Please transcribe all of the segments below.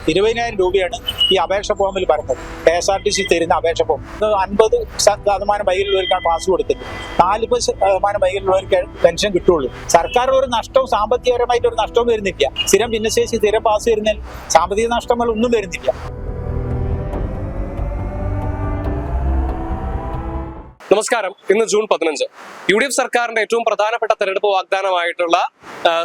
20,000 രൂപയാണ് ഈ അപേക്ഷ ഫോമിൽ പറഞ്ഞത്. KSRTC തരുന്ന അപേക്ഷ ഫോം 50% വൈകല്യമുള്ളവർക്കാണ് പാസ് കൊടുക്കുന്നത്. 40% വൈകല്യമുള്ളവർക്ക് പെൻഷൻ കിട്ടുള്ളൂ. സർക്കാർ ഒരു നഷ്ടവും സാമ്പത്തികപരമായിട്ട് ഒരു നഷ്ടവും വരുന്നില്ല. സ്ഥിരം ഭിന്നശേഷി സ്ഥിരം പാസ് വരുന്നതിൽ സാമ്പത്തിക നഷ്ടങ്ങളൊന്നും വരുന്നില്ല. നമസ്കാരം. ഇന്ന് ജൂൺ 15. UDF സർക്കാരിന്റെ ഏറ്റവും പ്രധാനപ്പെട്ട തെരഞ്ഞെടുപ്പ് വാഗ്ദാനമായിട്ടുള്ള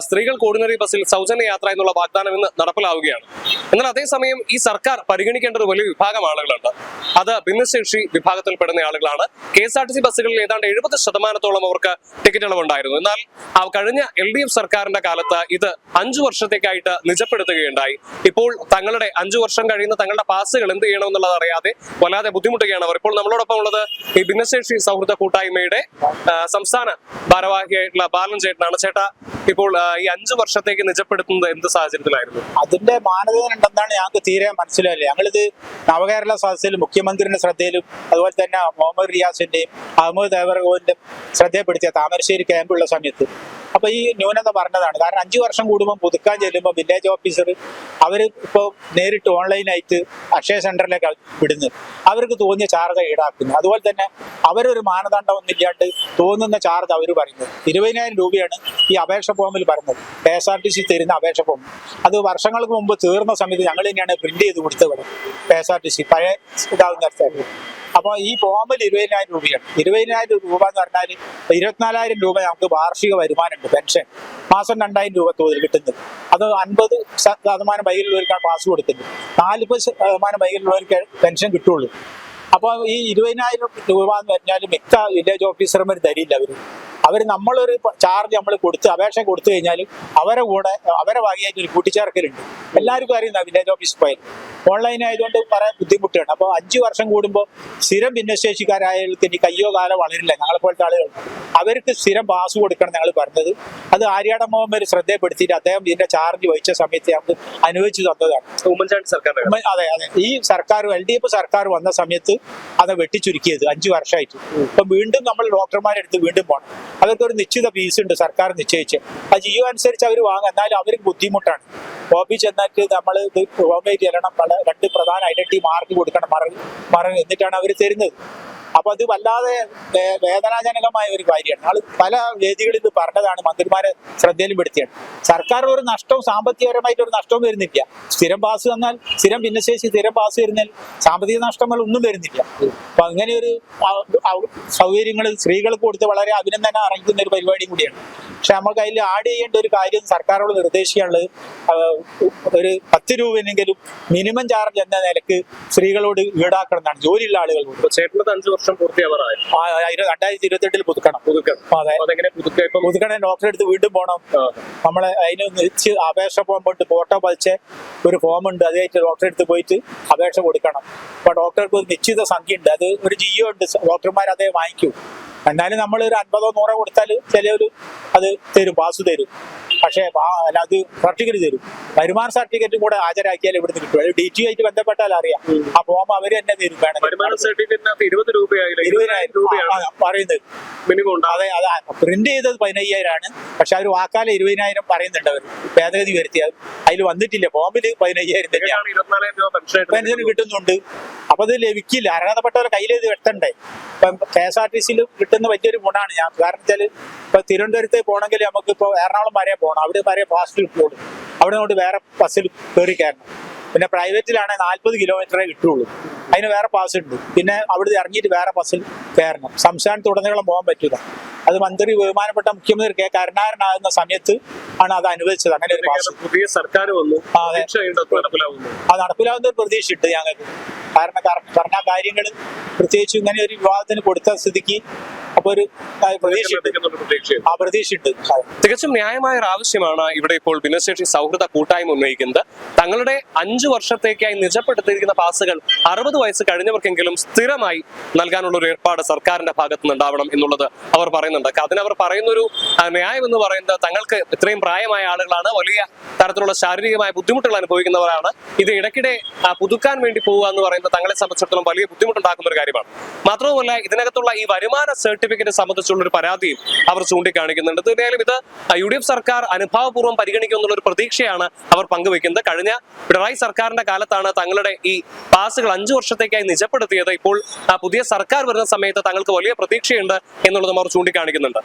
സ്ത്രീകൾക്ക് ഓർഡിനറി ബസ്സിൽ സൗജന്യ യാത്ര എന്നുള്ള വാഗ്ദാനം ഇന്ന് നടപ്പിലാവുകയാണ്. എന്നാൽ അതേസമയം ഈ സർക്കാർ പരിഗണിക്കേണ്ട ഒരു വലിയ വിഭാഗം ആളുകളുണ്ട്. അത് ഭിന്നശേഷി വിഭാഗത്തിൽപ്പെടുന്ന ആളുകളാണ്. KSRTC ബസ്സുകളിൽ ഏതാണ്ട് 70% അവർക്ക് ടിക്കറ്റ് ഇളവുണ്ടായിരുന്നു. എന്നാൽ കഴിഞ്ഞ LDF സർക്കാരിന്റെ കാലത്ത് ഇത് 5 വർഷത്തേക്കായിട്ട് നിജപ്പെടുത്തുകയുണ്ടായി. ഇപ്പോൾ തങ്ങളുടെ 5 വർഷം കഴിയുന്ന തങ്ങളുടെ പാസുകൾ എന്ത് ചെയ്യണമെന്നുള്ളത് അറിയാതെ വല്ലാതെ ബുദ്ധിമുട്ടുകയാണ് അവർ. ഇപ്പോൾ നമ്മളോടൊപ്പം ഉള്ളത് ഈ ഭിന്നശേഷി സൗഹൃദ കൂട്ടായ്മയുടെ സംസ്ഥാന ഭാരവാഹിയായിട്ടുള്ള ബാലൻ ചേട്ടനാണ്. ചേട്ടാ, ഇപ്പോൾ ഈ 5 വർഷത്തേക്ക് നിജപ്പെടുത്തുന്നത് എന്ത് സാഹചര്യത്തിലായിരുന്നു? അതിന്റെ മാനദണ്ഡം എന്താണ് ഞങ്ങൾക്ക് തീരെ മനസ്സിലായില്ല. ഞങ്ങളിത് നവകേരള സദസ്സിൽ മുഖ്യമന്ത്രിയുടെ ശ്രദ്ധയിലും അതുപോലെ തന്നെ മുഹമ്മദ് റിയാസിന്റെയും അഹമ്മദ് ദേവർഗോവിന്റെയും ശ്രദ്ധയപ്പെടുത്തിയ താമരശ്ശേരി ക്യാമ്പുള്ള സമയത്ത് അപ്പൊ ഈ ന്യൂനത പറഞ്ഞതാണ്. കാരണം 5 വർഷം കൂടുമ്പോൾ പുതുക്കാൻ ചെല്ലുമ്പോൾ വില്ലേജ് ഓഫീസർ അവര് ഇപ്പോൾ നേരിട്ട് ഓൺലൈനായിട്ട് അക്ഷയ സെന്ററിലേക്ക് വിടുന്നത്, അവർക്ക് തോന്നിയ ചാർജ് ഈടാക്കുന്നു. അതുപോലെ തന്നെ അവരൊരു മാനദണ്ഡം ഒന്നില്ലാണ്ട് തോന്നുന്ന ചാർജ് അവർ പറയുന്നത് 20,000 രൂപയാണ് ഈ അപേക്ഷ ഫോമിൽ പറഞ്ഞത്. KSRTC തരുന്ന അപേക്ഷ ഫോം അത് വർഷങ്ങൾക്ക് മുമ്പ് തീർന്ന സമയത്ത് ഞങ്ങൾ തന്നെയാണ് പ്രിന്റ് ചെയ്ത് കൊടുത്തത്. KSRTC പഴയ ഇതാവുന്ന സ്ഥലത്ത് അപ്പോൾ ഈ ഫോമിൽ 20,000 രൂപയാണ്. 20,000 രൂപ എന്ന് പറഞ്ഞാൽ 24,000 രൂപ നമുക്ക് വാർഷിക വരുമാനമുണ്ട്. പെൻഷൻ മാസം 2,000 രൂപ തോതിൽ കിട്ടുന്നത്. അത് 50% വൈകല്യമുള്ളവർക്കാണ് പാസ് കൊടുക്കുന്നത്. 40% വൈകല്യമുള്ളവർക്ക് പെൻഷൻ കിട്ടുള്ളൂ. അപ്പോൾ ഈ 20,000 രൂപ എന്ന് പറഞ്ഞാൽ മിക്ക വില്ലേജ് ഓഫീസർമാർ തരില്ല. അവർ നമ്മളൊരു ചാർജ് നമ്മൾ കൊടുത്ത് അപേക്ഷ കൊടുത്തു കഴിഞ്ഞാൽ അവരെ കൂടെ അവരെ വകയായിട്ട് ഒരു കൂട്ടിച്ചേർക്കലുണ്ട്. എല്ലാവർക്കും അറിയുന്ന വില്ലേജ് ഓഫീസ് പോയി ഓൺലൈൻ ആയതുകൊണ്ട് പറയാൻ ബുദ്ധിമുട്ടാണ്. അപ്പോൾ 5 വർഷം കൂടുമ്പോൾ സ്ഥിരം ഭിന്നശേഷിക്കാരായവർക്ക് ഇനി കയ്യോ കാലോ വളരില്ല. ഞങ്ങളെ പോലത്തെ ആളുകൾ അവർക്ക് സ്ഥിരം പാസ് കൊടുക്കണം ഞങ്ങൾ പറഞ്ഞത്. അത് ആര്യാടൻ മുഹമ്മദ് ശ്രദ്ധയപ്പെടുത്തിയിട്ട് അദ്ദേഹം ഇതിന്റെ ചാർജ് വഹിച്ച സമയത്ത് ഞങ്ങൾക്ക് അനുവദിച്ചു തന്നതാണ്. ഉമ്മൻചാണ്ടി സർക്കാർ. അതെ. ഈ സർക്കാർ LDF സർക്കാർ വന്ന സമയത്ത് അത് വെട്ടിച്ചുരുക്കിയത് 5 വർഷമായിട്ട്. ഇപ്പൊ വീണ്ടും നമ്മൾ ഡോക്ടർമാരെടുത്ത് വീണ്ടും പോകണം. അവർക്കൊരു നിശ്ചിത ഫീസ് ഉണ്ട് സർക്കാർ നിശ്ചയിച്ച്. ആ GO അനുസരിച്ച് അവർ വാങ്ങും. എന്നാലും അവർക്ക് ബുദ്ധിമുട്ടാണ്. ഓഫീസ് ചെന്നിട്ട് നമ്മൾ ഇത് ഹോംവേറ്റ് ചെല്ലണം, 2 പ്രധാന ഐഡന്റിറ്റി മാർക്ക് കൊടുക്കണം, എന്നിട്ടാണ് അവർ തരുന്നത്. അപ്പൊ അത് വല്ലാതെ വേദനാജനകമായ ഒരു കാര്യമാണ്. ആള് പല വേദികളിൽ ഇത് പറഞ്ഞതാണ്, മന്ത്രിമാരെ ശ്രദ്ധയിലും പെടുത്തിയാണ്. സർക്കാർ ഒരു നഷ്ടവും സാമ്പത്തികപരമായിട്ട് ഒരു നഷ്ടവും വരുന്നില്ല. സ്ഥിരം പാസ് വന്നാൽ സ്ഥിരം ഭിന്നശേഷി സ്ഥിരം പാസ് വരുന്നതിൽ സാമ്പത്തിക നഷ്ടങ്ങൾ ഒന്നും വരുന്നില്ല. അപ്പൊ അങ്ങനെ ഒരു സൗകര്യങ്ങൾ സ്ത്രീകൾക്ക് കൊടുത്ത് വളരെ അഭിനന്ദനം അറിയിക്കുന്ന ഒരു പരിപാടിയും കൂടിയാണ്. പക്ഷെ നമുക്ക് അതിൽ ആഡ് ചെയ്യേണ്ട ഒരു കാര്യം സർക്കാരോട് നിർദ്ദേശിക്കാനുള്ളത് ഒരു 10 രൂപയെങ്കിലും മിനിമം ചാർജ് എന്ന നിലക്ക് സ്ത്രീകളോട് ഈടാക്കണം എന്നാണ്, ജോലിയുള്ള ആളുകളോട്. 5 വർഷം പൂർത്തിയാവാറായി. 2028 പുതുക്കണം. പുതുക്കണേ ഡോക്ടറെ അടുത്ത് വീണ്ടും പോകണം. നമ്മളെ അതിന് അപേക്ഷ ഫോം പോയിട്ട് ഫോട്ടോ പതിച്ച ഒരു ഫോം ഉണ്ട്, അതായിട്ട് ഡോക്ടറെ അടുത്ത് പോയിട്ട് അപേക്ഷ കൊടുക്കണം. അപ്പൊ ഡോക്ടർക്ക് ഒരു നിശ്ചിത സംഖ്യ ഉണ്ട്, അത് ഒരു GO ഉണ്ട്, ഡോക്ടർമാർ അതേ വാങ്ങിക്കും. എന്നാലും നമ്മൾ ഒരു 50 100 കൊടുത്താൽ ചിലവര് അത് തരും, പാസ് തരും. പക്ഷേ അത് സർട്ടിഫിക്കറ്റ് തരും. വരുമാന സർട്ടിഫിക്കറ്റും കൂടെ ഹാജരാക്കിയാൽ ഇവിടുന്ന് കിട്ടും. അത് DT ആയിട്ട് ബന്ധപ്പെട്ടാൽ അറിയാം. ആ ഫോം അവര് തന്നെ തരും. വേണം 20,000 രൂപയാണ് പറയുന്നത് മിനിമം. അതെ, അതാ പ്രിന്റ് ചെയ്തത് 15,000 ആണ്. പക്ഷെ അവർ വാക്കാല 20,000 പറയുന്നുണ്ട്. അവർ ഭേദഗതി വരുത്തിയത് അതിൽ വന്നിട്ടില്ല. ഫോമിൽ 15,000 തന്നെയാണ് പെൻഷൻ കിട്ടുന്നുണ്ട്. അപ്പൊ അത് ലഭിക്കില്ല. അർഹതപ്പെട്ടവരെ കയ്യിലേത് എത്തണ്ടേ. ഇപ്പം KSRTC കിട്ടുന്ന വലിയൊരു ഗുണമാണ്. കാരണം വെച്ചാല് ഇപ്പൊ തിരുവനന്തപുരത്തേക്ക് പോകണമെങ്കിൽ നമുക്ക് ഇപ്പൊ എറണാകുളം വരെ പോകണം. അവിടെ വരെ ഫാസ്റ്റ് കിട്ടുള്ളൂ. അവിടെ കൊണ്ട് വേറെ ബസ്സിൽ കയറി കയറണം. പിന്നെ പ്രൈവറ്റിലാണെങ്കിൽ 40 കിലോമീറ്ററേ കിട്ടുള്ളൂ. അതിന് വേറെ പാസ് ഉണ്ട്. പിന്നെ അവിടെ ഇറങ്ങിയിട്ട് വേറെ ബസ്സിൽ കയറണം. സംസ്ഥാനത്തുടനീളം പോകാൻ പറ്റില്ല. അത് മന്ത്രി ബഹുമാനപ്പെട്ട മുഖ്യമന്ത്രി K. കരുണാകരനാകുന്ന സമയത്ത് ആണ് അത് അനുവദിച്ചത്. അങ്ങനെ ഒരു പാസ് പുതിയ സർക്കാർ വന്നു. അത് നടപ്പിലാവുന്ന ഒരു പ്രതീക്ഷയുണ്ട് ഞങ്ങൾക്ക്. കാരണം പറഞ്ഞ കാര്യങ്ങൾ പ്രത്യേകിച്ച് ഇങ്ങനെ ഒരു വിവാദത്തിന് കൊടുത്ത സ്ഥിതിക്ക് അപ്പൊ ഒരു പ്രതീക്ഷയുണ്ട്. തികച്ചും ന്യായമായ ഒരു ആവശ്യമാണ് ഇവിടെ ഇപ്പോൾ ഭിന്നശേഷി സൗഹൃദ കൂട്ടായ്മ ഉന്നയിക്കുന്നത്. തങ്ങളുടെ 5 വർഷത്തേക്കായി നിജപ്പെടുത്തിയിരിക്കുന്ന പാസുകൾ 60 വയസ്സ് കഴിഞ്ഞവർക്കെങ്കിലും സ്ഥിരമായി നൽകാനുള്ള ഒരു ഏർപ്പാട് സർക്കാരിന്റെ ഭാഗത്തു നിന്നുണ്ടാവണം എന്നുള്ളത് അവർ പറയുന്നുണ്ട്. അതിനവർ പറയുന്നൊരു ന്യായം എന്ന് പറയുന്നത് തങ്ങൾക്ക് ഇത്രയും പ്രായമായ ആളുകളാണ്, വലിയ തരത്തിലുള്ള ശാരീരികമായ ബുദ്ധിമുട്ടുകൾ അനുഭവിക്കുന്നവരാണ്. ഇത് ഇടയ്ക്കിടെ പുതുക്കാൻ വേണ്ടി പോവുക എന്ന് പറയുന്നത് തങ്ങളെ സംബന്ധിച്ചിടത്തോളം വലിയ ബുദ്ധിമുട്ടുണ്ടാക്കുന്ന ഒരു കാര്യമാണ്. മാത്രവുമല്ല, ഇതിനകത്തുള്ള ഈ വരുമാന സർട്ടിഫിക്കറ്റ് സർട്ടിഫിക്കറ്റ് സംബന്ധിച്ചുള്ള ഒരു പരാതിയും അവർ ചൂണ്ടിക്കാണിക്കുന്നുണ്ട്. തീർച്ചയായും ഇത് UDF സർക്കാർ അനുഭാവപൂർവ്വം പരിഗണിക്കുമെന്നുള്ള ഒരു പ്രതീക്ഷയാണ് അവർ പങ്കുവെക്കുന്നത്. കഴിഞ്ഞ പിണറായി സർക്കാരിന്റെ കാലത്താണ് തങ്ങളുടെ ഈ പാസുകൾ 5 വർഷത്തേക്കായി നിജപ്പെടുത്തിയത്. ഇപ്പോൾ പുതിയ സർക്കാർ വരുന്ന സമയത്ത് തങ്ങൾക്ക് വലിയ പ്രതീക്ഷയുണ്ട് എന്നുള്ളതും അവർ ചൂണ്ടിക്കാണിക്കുന്നുണ്ട്.